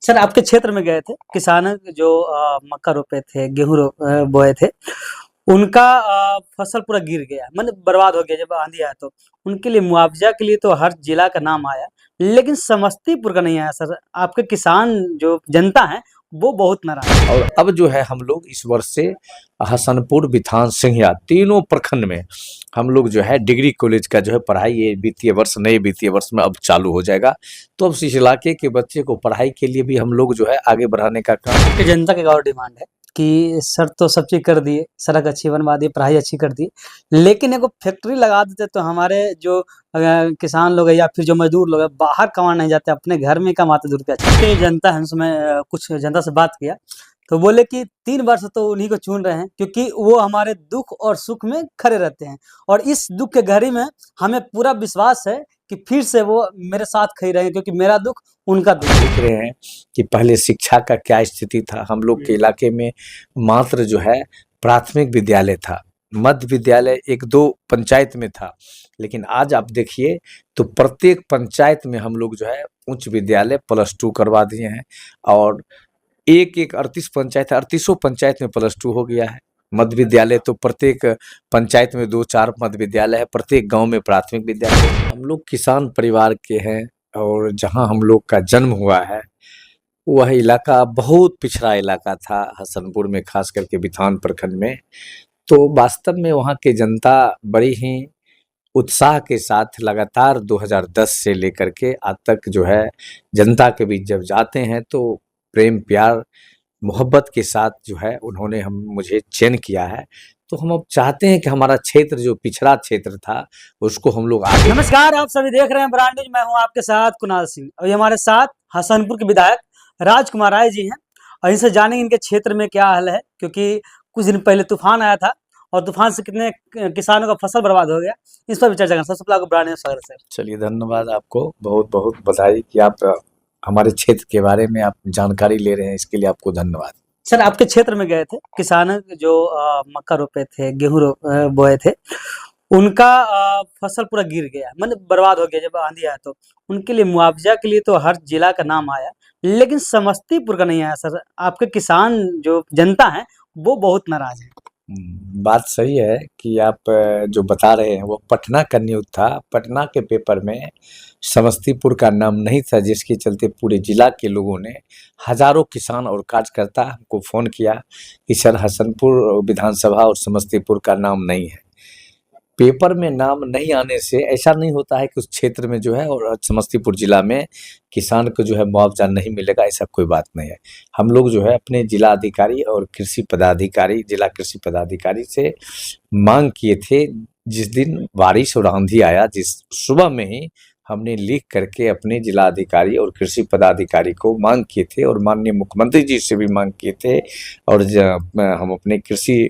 Sir आपके क्षेत्र में गए थे, किसान जो मक्का रोपे थे, गेहूँ बोए थे, उनका फसल पूरा गिर गया, मतलब बर्बाद हो गया जब आंधी आया तो। उनके लिए मुआवज़ा के लिए तो हर जिला का नाम आया, लेकिन समस्तीपुर का नहीं आया सर। आपके किसान जो जनता है, वो बहुत नाराज़ है। और अब जो है हम लोग इस वर्ष से हसनपुर, बिथान, सिंघिया तीनों प्रखंड में हम लोग जो है डिग्री कॉलेज का जो है पढ़ाई ये वित्तीय वर्ष नए वित्तीय वर्ष में अब चालू हो जाएगा। तो अब इस इलाके के बच्चे को पढ़ाई के लिए भी हम लोग जो है आगे बढ़ाने का काम। आपकी जनता की एक और डिमांड है कि सर तो सब चीज़ कर दिए, सड़क अच्छी बनवा दी, पढ़ाई अच्छी कर दी, लेकिन एगो फैक्ट्री लगा देते तो हमारे जो किसान लोग हैं या फिर जो मज़दूर लोग हैं, बाहर कमाने नहीं जाते, अपने घर में ही कमाते ₹2 अच्छे। जनता है उसमें कुछ जनता से बात किया, तो बोले कि 3 वर्ष तो उन्हीं को चुन रहे हैं क्योंकि वो हमारे दुःख और सुख में खड़े रहते हैं और इस दुःख के घड़ी में हमें पूरा विश्वास है कि फिर से वो मेरे साथ खड़े रहेंगे क्योंकि मेरा दुःख उनका दुःख है। देख रहे हैं कि पहले शिक्षा का क्या स्थिति था। हम लोग के इलाके में मात्र जो है प्राथमिक विद्यालय था, मध्य विद्यालय 1-2 पंचायत में था, लेकिन आज आप देखिए तो प्रत्येक पंचायत में हम लोग जो है उच्च विद्यालय +2 करवा दिए हैं और एक 38 पंचायत है, 38 पंचायत में +2 हो गया है। मध्य विद्यालय तो प्रत्येक पंचायत में 2-4 मध्य विद्यालय है, प्रत्येक गांव में प्राथमिक विद्यालय। हम लोग किसान परिवार के हैं और जहां हम लोग का जन्म हुआ है वह इलाका बहुत पिछड़ा इलाका था हसनपुर में, खास करके बिथान प्रखंड में। तो वास्तव में वहाँ की जनता बड़ी ही उत्साह के साथ लगातार 2010 से लेकर के आज तक जो है जनता के बीच जब जाते हैं तो प्रेम प्यार मोहब्बत के साथ जो है उन्होंने हम मुझे चयन किया है। तो हम अब चाहते हैं कि हमारा क्षेत्र जो पिछड़ा क्षेत्र था उसको हम लोग आगे। नमस्कार, आप सभी देख रहे हैं ब्रांड न्यूज। मैं हूं आपके साथ कुणाल सिंह और ये हमारे साथ हसनपुर के विधायक राजकुमार राय जी हैं और इनसे जानेंगे इनके क्षेत्र में क्या हाल है, क्योंकि कुछ दिन पहले तूफान आया था और तूफान से कितने किसानों का फसल बर्बाद हो गया, इस पर भी चर्चा करें। सबसे पहले आपको ब्रांड न्यूज स्वागत है सर। चलिए, धन्यवाद आपको, बहुत बहुत बधाई कि आप हमारे क्षेत्र के बारे में आप जानकारी ले रहे हैं, इसके लिए आपको धन्यवाद। सर आपके क्षेत्र में गए थे, किसान जो मक्का रोपे थे, गेहूँ बोए थे, उनका फसल पूरा गिर गया, मतलब बर्बाद हो गया जब आंधी आया तो। उनके लिए मुआवजा के लिए तो हर जिला का नाम आया, लेकिन समस्तीपुर का नहीं आया सर। आपके किसान जो जनता है, वो बहुत नाराज है। बात सही है कि आप जो बता रहे हैं वो पटना का न्यूज़ था। पटना के पेपर में समस्तीपुर का नाम नहीं था, जिसके चलते पूरे जिला के लोगों ने, हजारों किसान और कार्यकर्ता हमको फ़ोन किया कि सर हसनपुर विधानसभा और समस्तीपुर का नाम नहीं है। पेपर में नाम नहीं आने से ऐसा नहीं होता है कि उस क्षेत्र में जो है और समस्तीपुर जिला में किसान को जो है मुआवजा नहीं मिलेगा, ऐसा कोई बात नहीं है। हम लोग जो है अपने जिला अधिकारी और कृषि पदाधिकारी, जिला कृषि पदाधिकारी से मांग किए थे। जिस दिन बारिश और आंधी आया, जिस सुबह में ही हमने लिख करके अपने जिला अधिकारी और कृषि पदाधिकारी को मांग किए थे और माननीय मुख्यमंत्री जी से भी मांग किए थे और हम अपने कृषि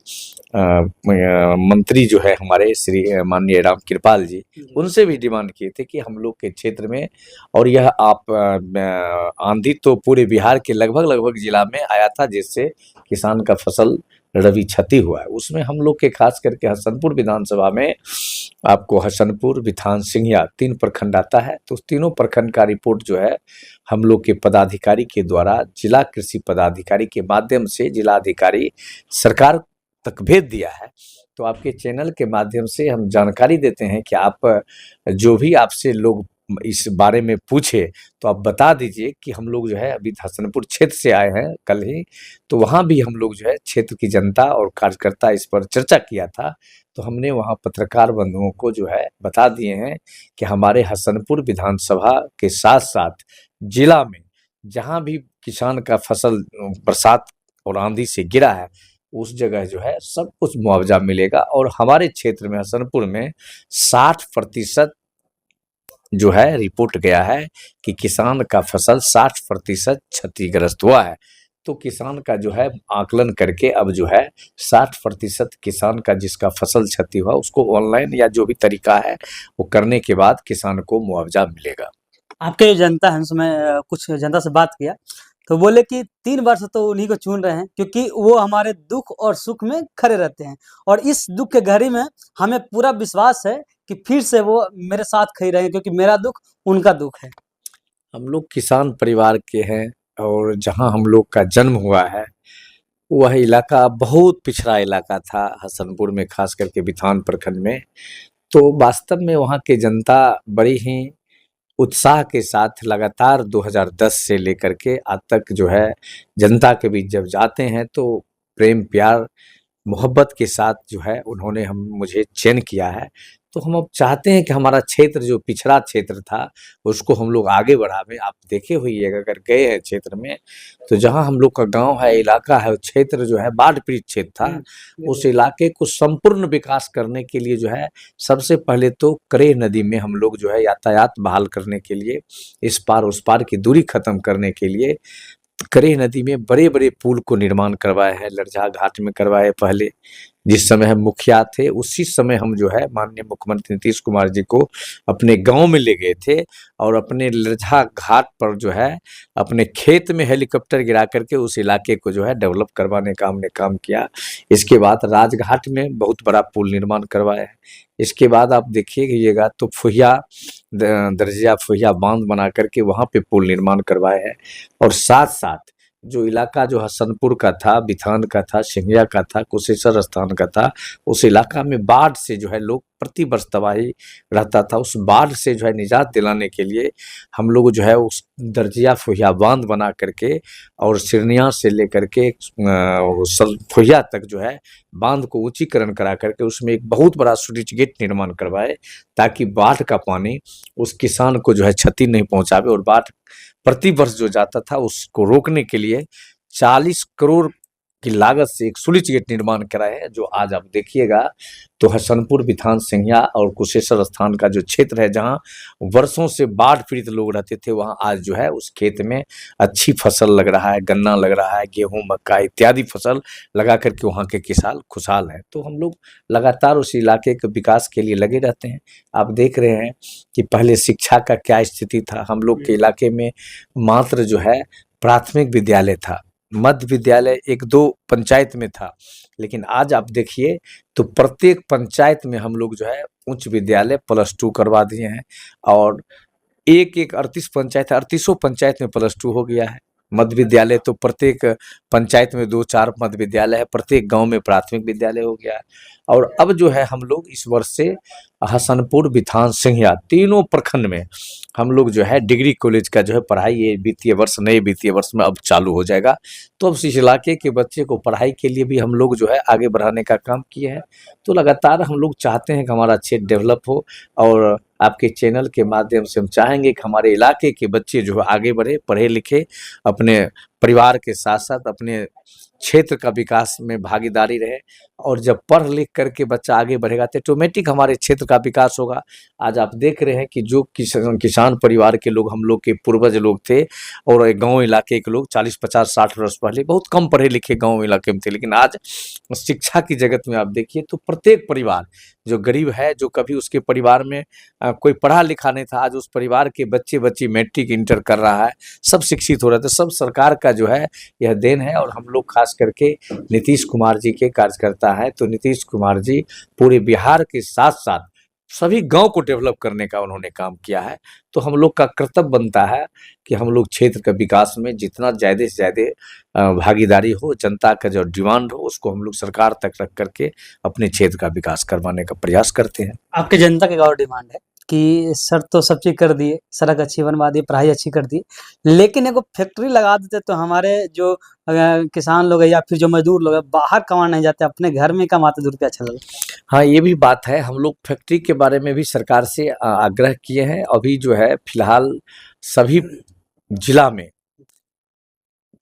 मंत्री जो है हमारे श्री माननीय राम कृपाल जी, उनसे भी डिमांड किए थे कि हम लोग के क्षेत्र में, और यह आप आंधी तो पूरे बिहार के लगभग जिला में आया था, जिससे किसान का फसल रबी क्षति हुआ है। उसमें हम लोग के खास करके हसनपुर विधानसभा में आपको हसनपुर, बिथान, सिंघिया 3 प्रखंड आता है। तो उस तीनों प्रखंड का रिपोर्ट जो है हम लोग के पदाधिकारी के द्वारा जिला कृषि पदाधिकारी के माध्यम से जिला अधिकारी सरकार तक भेज दिया है। तो आपके चैनल के माध्यम से हम जानकारी देते हैं कि आप जो भी आपसे लोग इस बारे में पूछे तो आप बता दीजिए कि हम लोग जो है अभी हसनपुर क्षेत्र से आए हैं कल ही, तो वहाँ भी हम लोग जो है क्षेत्र की जनता और कार्यकर्ता इस पर चर्चा किया था। तो हमने वहाँ पत्रकार बंधुओं को जो है बता दिए हैं कि हमारे हसनपुर विधानसभा के साथ साथ जिला में जहाँ भी किसान का फसल बरसात और आंधी से गिरा है उस जगह जो है सब कुछ मुआवजा मिलेगा। और हमारे क्षेत्र में हसनपुर में 60% जो है रिपोर्ट गया है कि किसान का फसल 60% क्षतिग्रस्त हुआ है। तो किसान का जो है आकलन करके अब जो है 60% किसान का जिसका फसल क्षति हुआ उसको ऑनलाइन या जो भी तरीका है वो करने के बाद किसान को मुआवजा मिलेगा। आपके जो जनता है उसमें कुछ जनता से बात किया, तो बोले कि 3 वर्ष तो उन्हीं को चुन रहे हैं क्योंकि वो हमारे दुःख और सुख में खड़े रहते हैं और इस दुःख के घड़ी में हमें पूरा विश्वास है कि फिर से वो मेरे साथ खड़े रहेंगे क्योंकि मेरा दुःख उनका दुःख है। हम लोग किसान परिवार के हैं और जहाँ हम लोग का जन्म हुआ है, वह इलाका बहुत पिछड़ा इलाका था हसनपुर में, खास करके बिथान प्रखंड में। तो वास्तव में वहाँ की जनता बड़ी ही उत्साह के साथ लगातार 2010 से लेकर के आज तक जो है जनता के बीच जब जाते हैं तो प्रेम प्यार मोहब्बत के साथ जो है उन्होंने हम मुझे चयन किया है। तो हम अब चाहते हैं कि हमारा क्षेत्र जो पिछड़ा क्षेत्र था उसको हम लोग आगे बढ़ावें। आप देखे होइएगा अगर गए हैं क्षेत्र में, तो जहाँ हम लोग का गांव है, इलाका है, क्षेत्र जो है बाढ़ पीड़ित क्षेत्र था, उस इलाके को संपूर्ण विकास करने के लिए जो है सबसे पहले तो करेह नदी में हम लोग जो है यातायात बहाल करने के लिए, इस पार उस पार की दूरी खत्म करने के लिए करेह नदी में बड़े बड़े पुल को निर्माण करवाए हैं। लरझा घाट में करवाए पहले, जिस समय हम मुखिया थे उसी समय हम जो है माननीय मुख्यमंत्री नीतीश कुमार जी को अपने गांव में ले गए थे और अपने लरझा घाट पर जो है अपने खेत में हेलीकॉप्टर गिरा करके उस इलाके को जो है डेवलप करवाने का हमने काम किया। इसके बाद राजघाट में बहुत बड़ा पुल निर्माण करवाया है। इसके बाद आप देखिएगा तो फुहिया दर्जिया फुहिया बांध बना करके वहाँ पे पुल निर्माण करवाए हैं। और साथ साथ जो इलाका जो हसनपुर का था, बिथान का था, सिंघिया का था, कुशेश्वर स्थान का था, उस इलाका में बाढ़ से जो है लोग प्रति वर्ष तबाही रहता था। उस बाढ़ से जो है निजात दिलाने के लिए हम लोग जो है उस दर्जिया फुहिया बांध बना करके और सिरनिया से लेकर के फुहिया तक जो है बांध को ऊंचीकरण करा करके उसमें एक बहुत बड़ा स्लुइस गेट निर्माण करवाए, ताकि बाढ़ का पानी उस किसान को जो है क्षति नहीं पहुंचावे। और बाढ़ प्रति वर्ष जो जाता था उसको रोकने के लिए 40 करोड़ की लागत से एक स्लुइस गेट निर्माण कराए हैं, जो आज आप देखिएगा तो हसनपुर, बिथान, सिंघिया और कुशेश्वर स्थान का जो क्षेत्र है जहां वर्षों से बाढ़ पीड़ित लोग रहते थे, वहां आज जो है उस खेत में अच्छी फसल लग रहा है, गन्ना लग रहा है, गेहूं मक्का इत्यादि फसल लगा करके वहां के किसान खुशहाल हैं। तो हम लोग लगातार उस इलाके के विकास के लिए लगे रहते हैं। आप देख रहे हैं कि पहले शिक्षा का क्या स्थिति था। हम लोग के इलाके में मात्र जो है प्राथमिक विद्यालय था, मध्य विद्यालय 1-2 पंचायत में था, लेकिन आज आप देखिए तो प्रत्येक पंचायत में हम लोग जो है उच्च विद्यालय +2 करवा दिए हैं। और एक 38 पंचायत है, 38 पंचायत में +2 हो गया है। मध्य विद्यालय तो प्रत्येक पंचायत में 2-4 मध्य विद्यालय है, प्रत्येक गांव में प्राथमिक विद्यालय हो गया है। और अब जो है हम लोग इस वर्ष से हसनपुर, बिथान, सिंघिया तीनों प्रखंड में हम लोग जो है डिग्री कॉलेज का जो है पढ़ाई ये वित्तीय वर्ष, नए वित्तीय वर्ष में अब चालू हो जाएगा। तो अब इस इलाके के बच्चे को पढ़ाई के लिए भी हम लोग जो है आगे बढ़ाने का काम किए हैं। तो लगातार हम लोग चाहते हैं कि हमारा क्षेत्र डेवलप हो, और आपके चैनल के माध्यम से हम चाहेंगे कि हमारे इलाके के बच्चे जो है आगे बढ़े, पढ़े लिखे, अपने परिवार के साथ साथ अपने क्षेत्र का विकास में भागीदारी रहे। और जब पढ़ लिख करके बच्चा आगे बढ़ेगा तो ऑटोमेटिक हमारे क्षेत्र का विकास होगा। आज आप देख रहे हैं कि जो किसान परिवार के लोग, हम लोग के पूर्वज लोग थे, और गांव इलाके के लोग 40, 50, 60 वर्ष पहले बहुत कम पढ़े लिखे गांव इलाके में थे, लेकिन आज शिक्षा की जगत में आप देखिए तो प्रत्येक परिवार जो गरीब है, जो कभी उसके परिवार में कोई पढ़ा लिखा नहीं था, आज उस परिवार के बच्चे बच्ची मैट्रिक इंटर कर रहा है, सब शिक्षित हो रहे थे। सब सरकार का जो है यह देन है। और हम लोग खास करके नीतीश कुमार जी के कार्यकर्ता है, तो नीतीश कुमार जी पूरे बिहार के साथ साथ सभी गांव को डेवलप करने का उन्होंने काम किया है। तो हम लोग का कर्तव्य बनता है कि हम लोग क्षेत्र का विकास में जितना ज़्यादा से ज़्यादा भागीदारी हो, जनता का जो डिमांड हो उसको हम लोग सरकार तक रख करके अपने क्षेत्र का विकास करवाने का प्रयास करते हैं। आपकी जनता की और डिमांड है कि सर तो सब चीज़ कर दिए, सड़क अच्छी बनवा दी, पढ़ाई अच्छी कर दी, लेकिन एगो फैक्ट्री लगा देते तो हमारे जो किसान लोग हैं या फिर जो मजदूर लोग हैं बाहर कमाने नहीं जाते, अपने घर में कमाते 2 रुपया अच्छा लगता। हाँ, ये भी बात है। हम लोग फैक्ट्री के बारे में भी सरकार से आग्रह किए हैं। अभी जो है फिलहाल सभी जिला में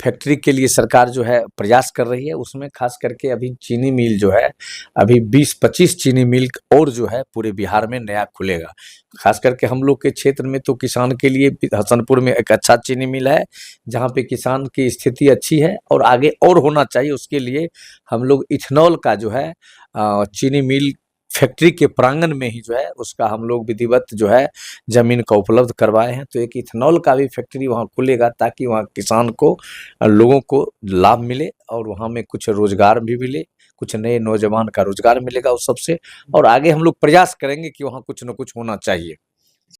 फैक्ट्री के लिए सरकार जो है प्रयास कर रही है। उसमें खास करके अभी चीनी मिल जो है, अभी 20-25 चीनी मिल और जो है पूरे बिहार में नया खुलेगा। खास करके हम लोग के क्षेत्र में तो किसान के लिए हसनपुर में एक अच्छा चीनी मिल है, जहाँ पे किसान की स्थिति अच्छी है और आगे और होना चाहिए। उसके लिए हम लोग इथेनॉल का जो है चीनी मिल फैक्ट्री के प्रांगण में ही जो है उसका हम लोग विधिवत जो है जमीन का उपलब्ध करवाए हैं। तो एक इथेनॉल का भी फैक्ट्री वहाँ खुलेगा, ताकि वहाँ किसान को, लोगों को लाभ मिले और वहाँ में कुछ रोजगार भी मिले, कुछ नए नौजवान का रोजगार मिलेगा उस सबसे। और आगे हम लोग प्रयास करेंगे कि वहाँ कुछ न कुछ होना चाहिए।